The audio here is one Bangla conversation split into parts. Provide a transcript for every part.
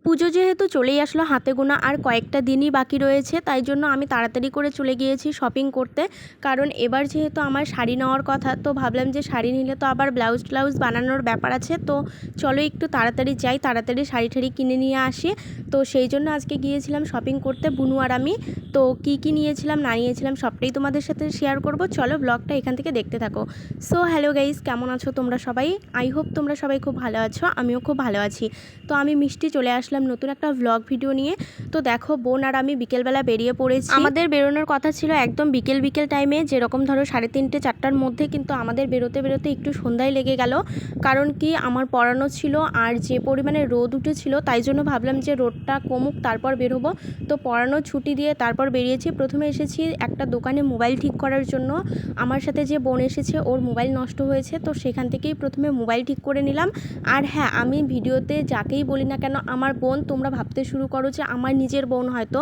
পুজো যেহেতু চলেই আসলো, হাতে গোনা আর কয়েকটা দিনই বাকি রয়েছে, তাই জন্য আমি তাড়াতাড়ি করে চলে গিয়েছি শপিং করতে। কারণ এবার যেহেতু আমার শাড়ি নেওয়ার কথা, তো ভাবলাম যে শাড়ি নিলে তো আবার ব্লাউজ ট্লাউজ বানানোর ব্যাপার আছে, তো চলো একটু তাড়াতাড়ি যাই, তাড়াতাড়ি শাড়ি ঠাড়ি কিনে নিয়ে আসি। তো সেই জন্য আজকে গিয়েছিলাম শপিং করতে, বুনু আর আমি। তো কী নিয়েছিলাম না নিয়েছিলাম সবটাই তোমাদের সাথে শেয়ার করব। চলো ব্লগটা এখান থেকে দেখতে থাকো। সো হ্যালো গাইস, কেমন আছো তোমরা সবাই? আই হোপ তোমরা সবাই খুব ভালো আছো, আমিও খুব ভালো আছি। তো আমি মিষ্টি চলে আসলাম নতুন একটা ভ্লগ ভিডিও নিয়ে। তো দেখো, বোন আর আমি বিকেলবেলা বেরিয়ে পড়েছি। আমাদের বেরোনোর কথা ছিল একদম বিকেল টাইমে, যেরকম ধরো 3:30 4টার মধ্যে, কিন্তু আমাদের বেরোতে একটু সন্ধ্যায় লেগে গেল। কারণ কি, আমার পড়ানো ছিল আর যে পরিমাণে রোদ উঠেছিল, তাই জন্য ভাবলাম যে রোদটা কমুক তারপর বেরোবো। তো পড়ানো ছুটি দিয়ে তারপর বেরিয়েছি। প্রথমে এসেছি একটা দোকানে মোবাইল ঠিক করার জন্য। আমার সাথে যে বোন এসেছে, ওর মোবাইল নষ্ট হয়েছে, তো সেখান থেকেই প্রথমে মোবাইল ঠিক করে নিলাম। আর হ্যাঁ, আমি ভিডিওতে যাকেই বলি না কেন আমার বোন, তোমরা ভাবতে শুরু করো যে আমার নিজের বোন হয়তো।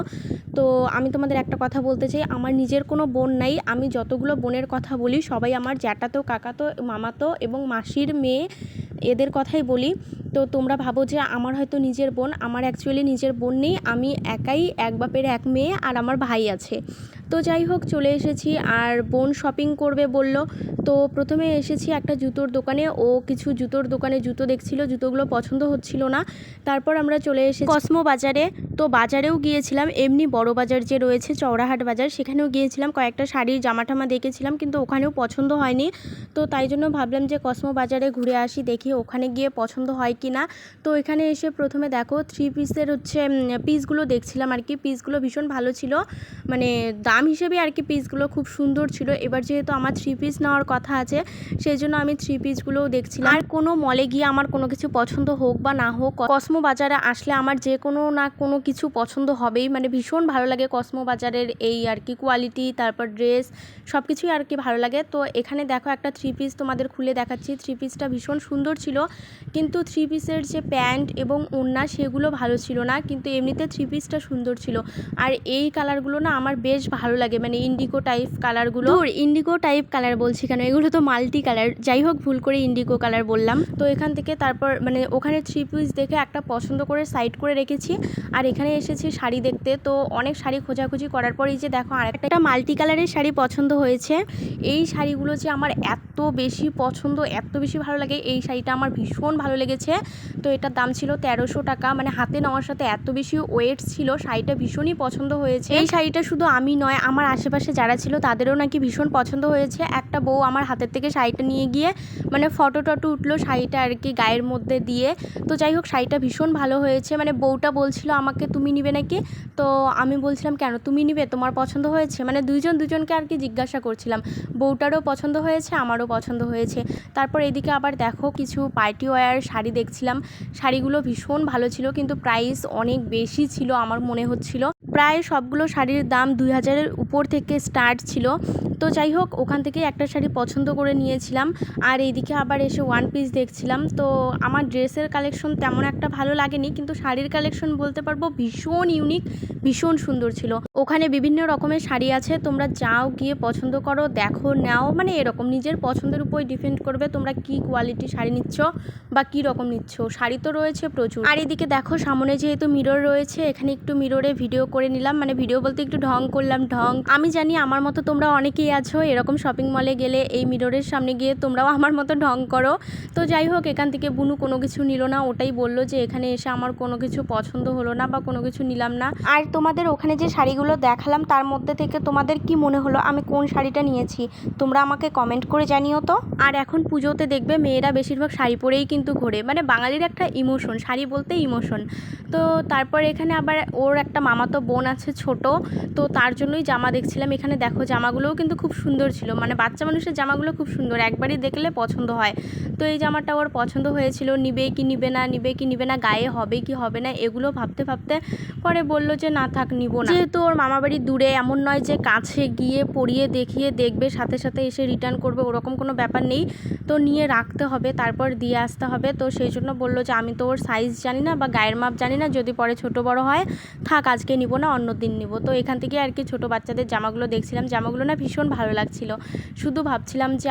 তো আমি তোমাদের একটা কথা বলতে চাই, আমার নিজের কোনো বোন নাই। আমি যতগুলো বোনের কথা বলি সবাই আমার জ্যাঠাতো, কাকাতো, মামাতো এবং মাসির মেয়ে, এদের কথাই বলি। তো তোমরা ভাবো যে আমার হয়তো নিজের বোন, আমার অ্যাকচুয়ালি নিজের বোন নেই। আমি একাই, এক বাপের এক মেয়ে, আর আমার ভাই আছে। তো যাই হোক, চলে এসেছি। আর বোন শপিং করবে বলল। তো প্রথমে এসেছি একটা জুতোর দোকানে, ও কিছু জুতোর দোকানে জুতো দেখছিল, জুতোগুলো পছন্দ হচ্ছিল না। তারপর আমরা চলে এসেছি কসমো বাজারে। তো বাজারেও গিয়েছিলাম, এমনি বড় বাজার যে রয়েছে চৌরাহাট বাজার, সেখানেও গিয়েছিলাম। কয়েকটা শাড়ির জামা টামা দেখেছিলাম, কিন্তু ওখানেও পছন্দ হয়নি। তো তাই জন্য ভাবলাম যে কসমো বাজারে ঘুরে আসি, দেখি ওখানে গিয়ে পছন্দ হয় কি না। তো এখানে এসে প্রথমে দেখো 3 পিসের পিসগুলো দেখছিলাম আর কি। পিসগুলো ভীষণ ভালো ছিল, মানে দাম হিসেবে আর কি পিসগুলো খুব সুন্দর ছিল। এবার যেহেতু আমার 3 পিস নেওয়ার কথা আছে, সেই জন্য আমি 3 পিসগুলোও দেখছিলাম। আর কোনো মলে গিয়ে আমার কোনো কিছু পছন্দ হোক বা না হোক, কসমো বাজারে আসলে আমার যে কোনো না কোনো কিছু পছন্দ হবেই। মানে ভীষণ ভালো লাগে কসমো বাজারের এই আর কি কোয়ালিটি, তারপর ড্রেস, সব কিছুই আর কি ভালো লাগে। তো এখানে দেখো একটা 3 পিস তোমাদের খুলে দেখাচ্ছি। 3 পিসটা ভীষণ সুন্দর ছিল, কিন্তু 3 পিসের যে প্যান্ট এবং ওড়না সেগুলো ভালো ছিল না, কিন্তু এমনিতে 3 পিসটা সুন্দর ছিল। আর এই কালারগুলো না আমার বেশ ভালো লাগে, মানে ইন্ডিগো টাইপ কালারগুলো। ইন্ডিগো টাইপ কালার বলছি কেন, এগুলো তো মাল্টি কালার। যাই হোক, ভুল করে ইন্ডিগো কালার বললাম। তো এখান থেকে তারপর মানে ওখানে 3 পিস দেখে একটা পছন্দ করে সাইড করে রেখেছি। আর এখানে এসেছি শাড়ি দেখতে। তো অনেক শাড়ি খোঁজাখুঁজি করার পর এই যে দেখো আরেকটা মাল্টি কালারের শাড়ি পছন্দ হয়েছে। এই শাড়িগুলো যে আমার এত বেশি পছন্দ, এত বেশি ভালো লাগে, এই শাড়িটা আমার ভীষণ ভালো লেগেছে। তো এটার দাম ছিল 1300 টাকা, মানে হাতে নেওয়ার সাথে এত বেশি ওয়েট ছিল, শাড়িটা ভীষণই পছন্দ হয়েছে। এই শাড়িটা শুধু আমি নয়, আমার আশেপাশে যারা ছিল তাদেরও নাকি ভীষণ পছন্দ হয়েছে। একটা বউ আমার হাতের থেকে শাড়িটা নিয়ে গিয়ে মানে ফটো টটো উঠলো শাড়িটা আর কি গায়ের মধ্যে দিয়ে। তো যাই হোক, শাড়িটা ভীষণ ভালো হয়েছে। মানে বউটা বলছিল আমাকে, তুমি নিবে নাকি? তো আমি বলছিলাম কেন, তুমি নিবে, তোমার পছন্দ হয়েছে? মানে দুজনকে আর কি জিজ্ঞাসা করছিলাম। বউটারও পছন্দ হয়েছে, আমারও পছন্দ হয়েছে। তারপর এদিকে আবার দেখো কিছু পার্টি ওয়্যার শাড়ি দেখছিলাম। শাড়িগুলো ভীষণ ভালো ছিল, কিন্তু প্রাইস অনেক বেশি ছিল আমার মনে হচ্ছিল। প্রায় সবগুলো শাড়ির দাম 2000-এর উপর থেকে স্টার্ট ছিল। তো যাই হোক, ওখান থেকে একটা শাড়ি পছন্দ করে নিয়েছিলাম। আর এইদিকে আবার এসে ওয়ান পিস দেখছিলাম। তো আমার ড্রেসের কালেকশন তেমন একটা ভালো লাগেনি, কিন্তু শাড়ির কালেকশন বলতে পারবো ভীষণ ইউনিক, ভীষণ সুন্দর ছিল। ওখানে বিভিন্ন রকমের শাড়ি আছে, তোমরা যাও, গিয়ে পছন্দ করো, দেখো, নাও, মানে এরকম নিজের পছন্দের উপর ডিপেন্ড করবে তোমরা কি কোয়ালিটি শাড়ি নিচ্ছ বা কী রকম নিচ্ছ। শাড়ি তো রয়েছে প্রচুর। আর এদিকে দেখো সামনে যেহেতু মিরর রয়েছে, এখানে একটু মিররে ভিডিও করে নিলাম, মানে ভিডিও বলতে একটু ঢং করলাম। আমি জানি আমার মতো তোমরা অনেকেই আছো, এরকম শপিং মলে গেলে এই মিররের সামনে গিয়ে তোমরাও আমার মতো ঢং করো। তো যাই হোক, এখান থেকে বুনু কোনো কিছু নিল না, ওটাই বললো যে এখানে এসে আমার কোনো কিছু পছন্দ হলো না বা কোনো কিছু নিলাম না। আর তোমাদের ওখানে যে শাড়িগুলো দেখালাম তার মধ্যে থেকে তোমাদের কি মনে হলো আমি কোন শাড়িটা নিয়েছি, তোমরা আমাকে কমেন্ট করে জানিও তো। আর এখন পুজোতে দেখবে মেয়েরা বেশিরভাগ শাড়ি পরেই কিন্তু ঘোরে, মানে বাঙালির একটা ইমোশন, শাড়ি বলতে ইমোশন। তো তারপর এখানে আবার ওর একটা মামাতো বোন আছে ছোট, তো তার জন্যই জামা দেখছিলাম। এখানে দেখো জামাগুলোও কিন্তু খুব সুন্দর ছিল, মানে বাচ্চা মানুষের জামাগুলো খুব সুন্দর, একবারই দেখলে পছন্দ হয়। তো এই জামাটা ওর পছন্দ হয়েছিল, নিবে কি নিবে না, নিবে কি নিবে না, গায়ে হবে কি হবে না, এগুলো ভাবতে ভাবতে পরে বললো যে না থাক, নিব না। যেহেতু ওর মামাবাড়ি দূরে, এমন নয় যে কাছে গিয়ে পরিয়ে দেখিয়ে দেখবে সাথে সাথে এসে রিটার্ন করবে, ওরকম কোনো ব্যাপার নেই। তো নিয়ে রাখতে হবে, তারপর দিয়ে আসতে হবে। তো সেই জন্য বললো যে আমি তো ওর সাইজ জানি না বা গায়ের মাপ জানি না, যদি পরে ছোট বড় হয় থাক, আজকে নিব না, অন্য দিন নিব। তো এখান থেকে আর কি ছোটো বাচ্চাদের জামাগুলো দেখছিলাম, জামাগুলো না ভীষণ ভালো লাগছিল। শুধু ভাবছিলাম যে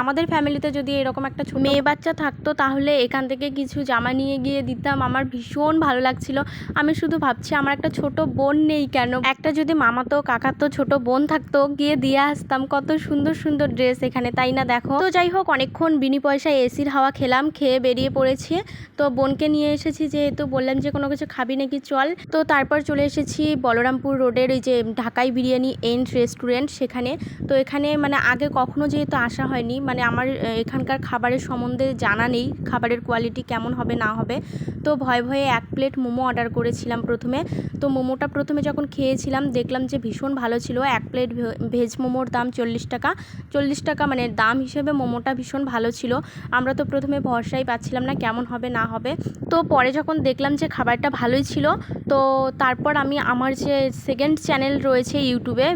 আমাদের ফ্যামিলিতে যদি এরকম একটা মেয়ে বাচ্চা থাকতো তাহলে এখান থেকে কিছু জামা নিয়ে গিয়ে দিতাম। আমার ভীষণ ভালো লাগছিল। আমি শুধু ভাবছি আমার একটা ছোট বোন নেই কেন, একটা যদি মামাতো কাকাতো ছোট বোন থাকতো, গিয়ে দিয়ে আসতাম। কত সুন্দর সুন্দর ড্রেস এখানে, তাই না? দেখো। তো যাই হোক, অনেকক্ষণ বিনি পয়সায় এসির হাওয়া খেলাম, খেয়ে বেরিয়ে পড়েছি। তো বোনকে নিয়ে এসেছি, যেহেতু বললাম যে কোনো কিছু খাবি নাকি চল। তো তারপর চলে এসেছি বলরামপুর রোডের ওই যে ঢাকাই বিরিয়ানি এন্ড রেস্টুরেন্ট, সেখানে। তো এখানে মানে আগে কখনো যেহেতু আসা হয়নি, মানে আমার এখানকার খাবারের সম্বন্ধে জানা নেই, খাবারের কোয়ালিটি কেমন হবে না হবে। তো ভয়ে ভয়ে 1 প্লেট মোমো অর্ডার করেছিলাম প্রথমে। তো মোমোটা প্রথমে যখন খেয়েছিলাম দেখলাম যে ভীষণ ভালো ছিল। 1 প্লেট ভেজ মোমোর দাম 40 টাকা। 40 টাকা মানে দাম হিসেবে মোমোটা ভীষণ ভালো ছিল। আমরা তো প্রথমে ভরসাই পাচ্ছিলাম না কেমন হবে না হবে। তো পরে যখন দেখলাম যে খাবারটা ভালোই ছিল, তো তারপর আমি আমার যে সেকেন্ড চ্যানেল রয়েছে ইউটিউবে,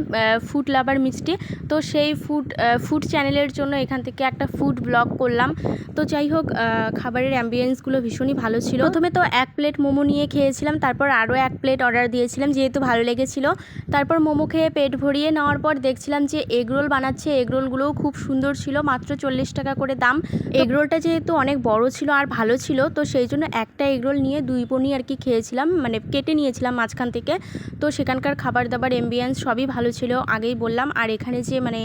ফুড লাভার মিষ্টি, তো সেই ফুড চ্যানেলের জন্য এখান থেকে একটা ফুড ব্লগ করলাম। তো যাই হোক, খাবারের অ্যাম্বিয়েন্সগুলো ভীষণই ভালো ছিল। প্রথমে তো 1 প্লেট মোমো নিয়ে খেয়েছিলাম, তারপর আরও 1 প্লেট অর্ডার দিয়েছিলাম যেহেতু ভালো লেগেছিলো। তারপর মোমো খেয়ে পেট ভরিয়ে নেওয়ার পর দেখছিলাম যে এগরোল বানাচ্ছে। এগরোলগুলোও খুব সুন্দর ছিল, মাত্র 40 টাকা করে দাম। এগরোলটা যেহেতু অনেক বড় ছিল আর ভালো ছিল, তো সেই জন্য একটা এগরোল নিয়ে 2 বোনই আর কি খেয়েছিলাম, মানে কেটে নিয়েছিলাম মাঝখান থেকে। তো সেখানকার খাবার দাবার অ্যাম্বিয়েন্স সবই ভালো ছিল, আগেই বললাম। আর এখানে যে মানে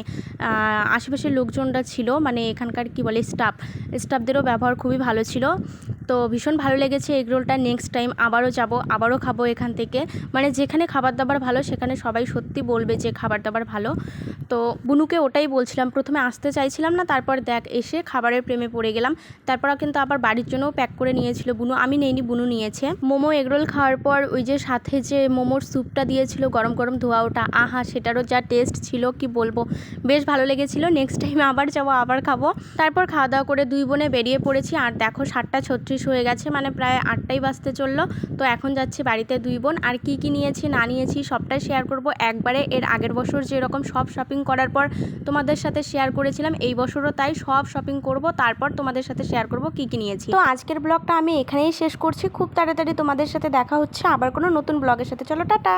আশেপাশের লোকজনরা ছিল, মানে এখানকার কি বলে স্টাফদেরও ব্যবহার খুবই ভালো ছিল। তো ভীষণ ভালো লেগেছে এগরোলটা। নেক্সট টাইম আবারও যাব, আবারও খাবো এখান থেকে। মানে যেখানে খাবার দাবার ভালো সেখানে সবাই সত্যি বলবে যে খাবার দাবার ভালো। তো বুনুকে ওটাই বলছিলাম, প্রথমে আসতে চাইছিলাম না, তারপর দেখ এসে খাবারের প্রেমে পড়ে গেলাম। তারপর কিন্তু আবার বাড়ির জন্যও প্যাক করে নিয়েছিল বুনু, আমি নেইনি, বুনু নিয়েছে। মোমো এগরোল খাওয়ার পর ওই যে সাথে যে মোমোর স্যুপটা দিয়েছিল গরম গরম ধোয়া ওটা, আহা সেটারও যা টেস্ট ছিল কি বলবো, বেশ ভালো লেগেছিল। নেক্সট টাইম আবার যাবো, আবার খাবো। তারপর খাওয়া দাওয়া করে 2 বোনে বেরিয়ে পড়েছি। আর দেখো 7:36 হয়ে গেছে, মানে প্রায় 8টাই বাজতে চললো। তো এখন যাচ্ছি বাড়িতে 2 বোন। আর কি কি নিয়েছি না নিয়েছি সবটাই শেয়ার করব একবারে। এর আগের বছর যেরকম সব শপিং করার পর তোমাদের সাথে শেয়ার করেছিলাম, এই বছরও তাই সব শপিং করব, তারপর তোমাদের সাথে শেয়ার করব কি কি নিয়েছি। তো আজকের ব্লগটা আমি এখানেই শেষ করছি। খুব তাড়াতাড়ি তোমাদের সাথে দেখা হচ্ছে আবার কোনো নতুন ব্লগের সাথে। চলো টাটা।